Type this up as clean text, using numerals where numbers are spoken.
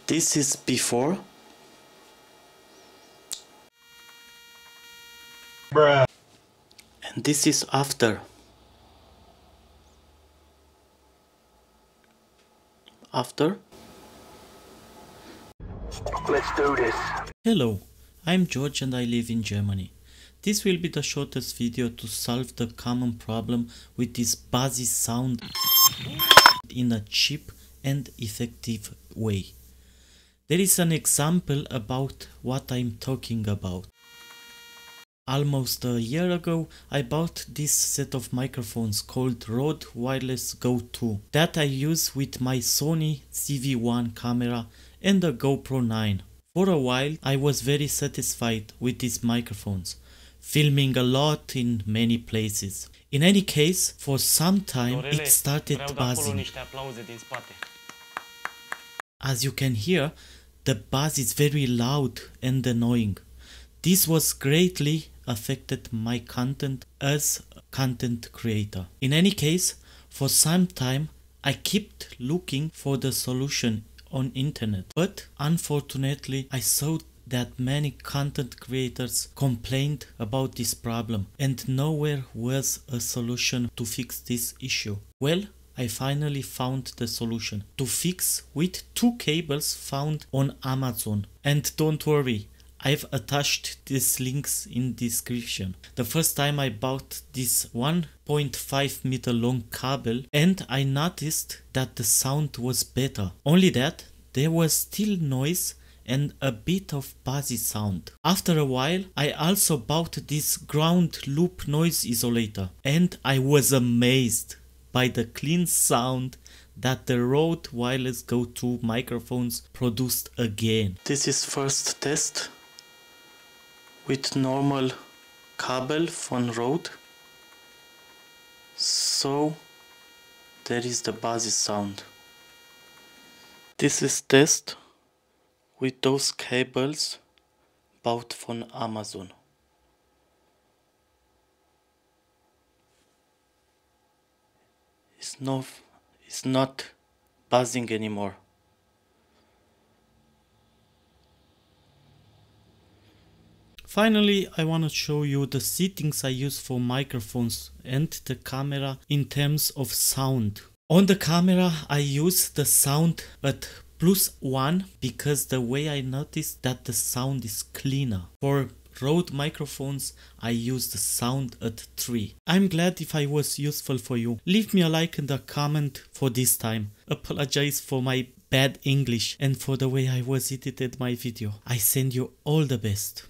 This is before. Bruh. And this is after. After. Let's do this. Hello, I'm George and I live in Germany. This will be the shortest video to solve the common problem with this buzzy sound in a cheap and effective way. There is an example about what I'm talking about. Almost a year ago, I bought this set of microphones called RØDE Wireless GO 2 that I use with my Sony CV1 camera and the GoPro 9. For a while, I was very satisfied with these microphones, filming a lot in many places. In any case, for some time it started buzzing. As you can hear, the buzz is very loud and annoying. This was greatly affected my content as a content creator. In any case, for some time I kept looking for the solution on internet, but unfortunately I saw that many content creators complained about this problem and nowhere was a solution to fix this issue. Well, I finally found the solution to fix with 2 cables found on Amazon. And don't worry, I've attached these links in description. The first time I bought this 1.5 meter long cable and I noticed that the sound was better. Only that there was still noise and a bit of buzzy sound. After a while I also bought this ground loop noise isolator and I was amazed by the clean sound that the RØDE Wireless GO 2 microphones produced again. This is first test with normal cable from RØDE. So there is the buzzy sound. This is test with those cables bought from Amazon. It's not buzzing anymore. Finally, I want to show you the settings I use for microphones and the camera in terms of sound. On the camera I use the sound at +1 because the way I noticed that the sound is cleaner. For RØDE microphones I use the sound at 3. I'm glad if I was useful for you. Leave me a like and a comment for this time. Apologize for my bad English and for the way I was edited my video. I send you all the best.